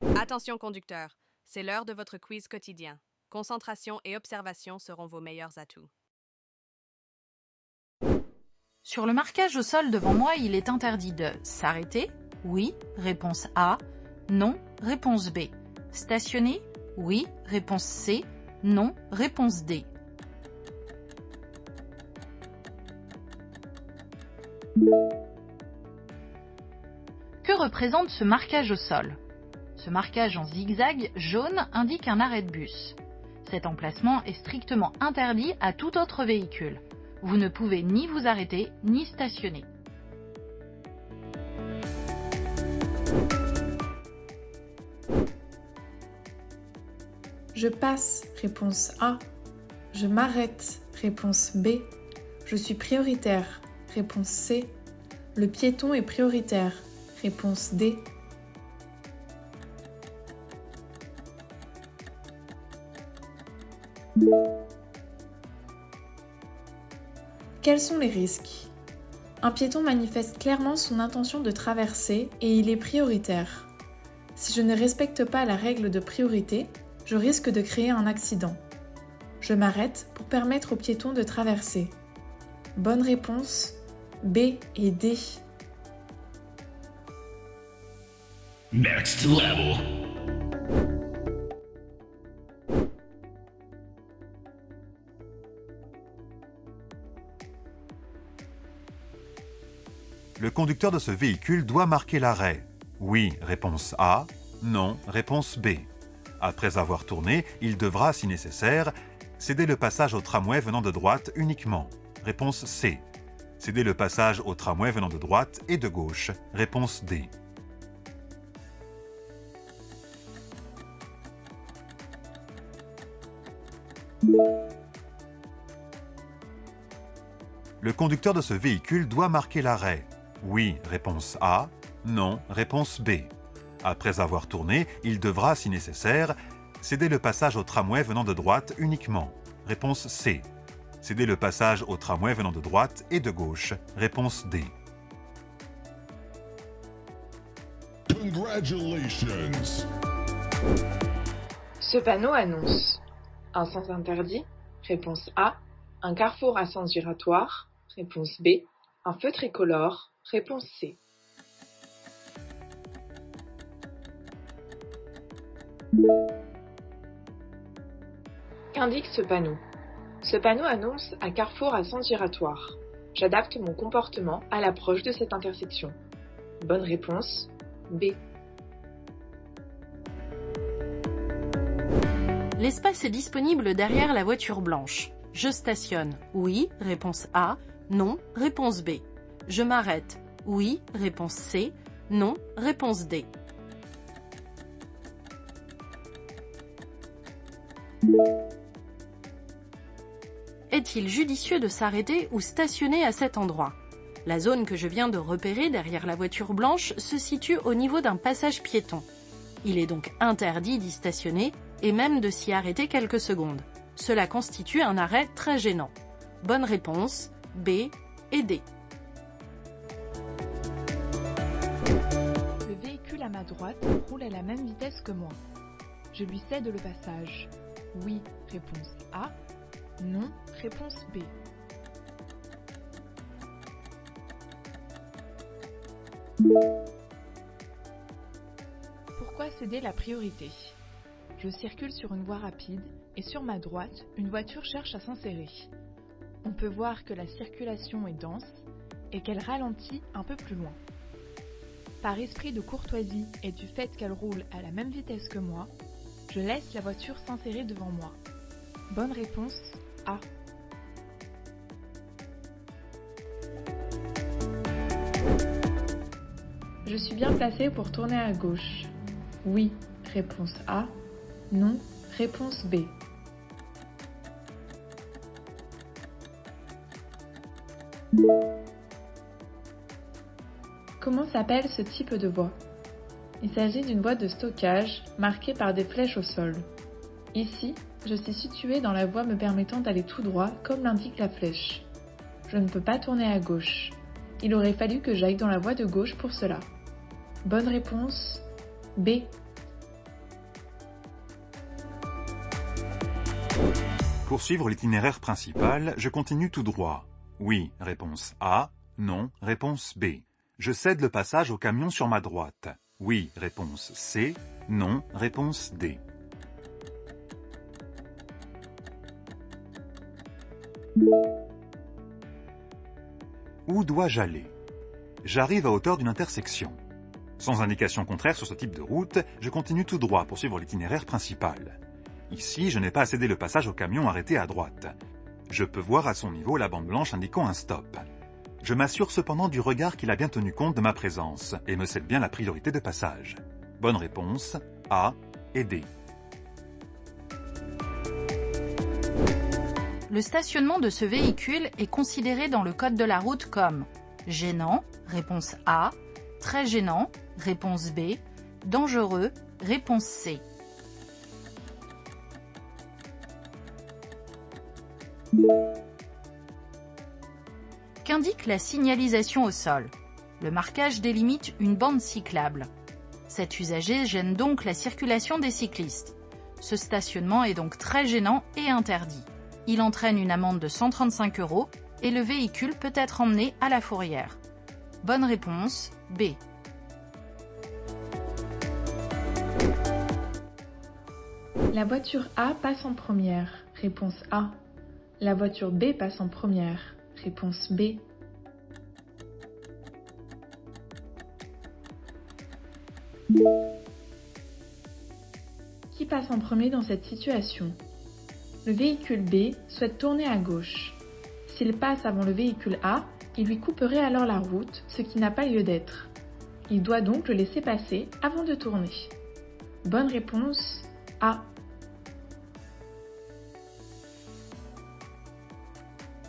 Attention conducteur, c'est l'heure de votre quiz quotidien. Concentration et observation seront vos meilleurs atouts. Sur le marquage au sol devant moi, il est interdit de s'arrêter, oui, réponse A, non, réponse B. Stationner, oui, réponse C, non, réponse D. Que représente ce marquage au sol? Ce marquage en zigzag jaune indique un arrêt de bus. Cet emplacement est strictement interdit à tout autre véhicule. Vous ne pouvez ni vous arrêter, ni stationner. Je passe, réponse A. Je m'arrête, réponse B. Je suis prioritaire, réponse C. Le piéton est prioritaire, réponse D. Quels sont les risques? Un piéton manifeste clairement son intention de traverser et il est prioritaire. Si je ne respecte pas la règle de priorité, je risque de créer un accident. Je m'arrête pour permettre au piéton de traverser. Bonne réponse, B et D. Next level. Le conducteur de ce véhicule doit marquer l'arrêt. Oui, réponse A. Non, réponse B. Après avoir tourné, il devra, si nécessaire, céder le passage au tramway venant de droite uniquement. Réponse C. Céder le passage au tramway venant de droite et de gauche. Réponse D. Le conducteur de ce véhicule doit marquer l'arrêt. Oui, réponse A. Non, réponse B. Après avoir tourné, il devra, si nécessaire, céder le passage au tramway venant de droite uniquement. Réponse C. Céder le passage au tramway venant de droite et de gauche. Réponse D. Congratulations. Ce panneau annonce un sens interdit, réponse A, un carrefour à sens giratoire, réponse B, un feu tricolore, réponse C. Qu'indique ce panneau? Ce panneau annonce un carrefour à sens giratoire. J'adapte mon comportement à l'approche de cette intersection. Bonne réponse, B. L'espace est disponible derrière la voiture blanche. Je stationne, oui, réponse A, non, réponse B. Je m'arrête, oui, réponse C, non, réponse D. Est-il judicieux de s'arrêter ou stationner à cet endroit? La zone que je viens de repérer derrière la voiture blanche se situe au niveau d'un passage piéton. Il est donc interdit d'y stationner et même de s'y arrêter quelques secondes. Cela constitue un arrêt très gênant. Bonne réponse, B et D. Le véhicule à ma droite roule à la même vitesse que moi. Je lui cède le passage. Oui, réponse A. Non, réponse B. Pourquoi céder la priorité? Je circule sur une voie rapide et sur ma droite, une voiture cherche à s'insérer. On peut voir que la circulation est dense et qu'elle ralentit un peu plus loin. Par esprit de courtoisie et du fait qu'elle roule à la même vitesse que moi, je laisse la voiture s'insérer devant moi. Bonne réponse, A. Je suis bien placée pour tourner à gauche. Oui, réponse A. Non, réponse B. Comment s'appelle ce type de voie? Il s'agit d'une voie de stockage marquée par des flèches au sol. Ici, je suis située dans la voie me permettant d'aller tout droit comme l'indique la flèche. Je ne peux pas tourner à gauche. Il aurait fallu que j'aille dans la voie de gauche pour cela. Bonne réponse, B. Pour suivre l'itinéraire principal, je continue tout droit. Oui, réponse A. Non, réponse B. Je cède le passage au camion sur ma droite. Oui, réponse C. Non, réponse D. Où dois-je aller? J'arrive à hauteur d'une intersection. Sans indication contraire sur ce type de route, je continue tout droit pour suivre l'itinéraire principal. Ici, je n'ai pas à céder le passage au camion arrêté à droite. Je peux voir à son niveau la bande blanche indiquant un stop. Je m'assure cependant du regard qu'il a bien tenu compte de ma présence et me cède bien la priorité de passage. Bonne réponse, A et D. Le stationnement de ce véhicule est considéré dans le code de la route comme gênant, réponse A, très gênant, réponse B, dangereux, réponse C. Qu'indique la signalisation au sol? Le marquage délimite une bande cyclable. Cet usager gêne donc la circulation des cyclistes. Ce stationnement est donc très gênant et interdit. Il entraîne une amende de 135 € et le véhicule peut être emmené à la fourrière. Bonne réponse, B. La voiture A passe en première. Réponse A. La voiture B passe en première. Réponse B. Qui passe en premier dans cette situation? Le véhicule B souhaite tourner à gauche. S'il passe avant le véhicule A, il lui couperait alors la route, ce qui n'a pas lieu d'être. Il doit donc le laisser passer avant de tourner. Bonne réponse A.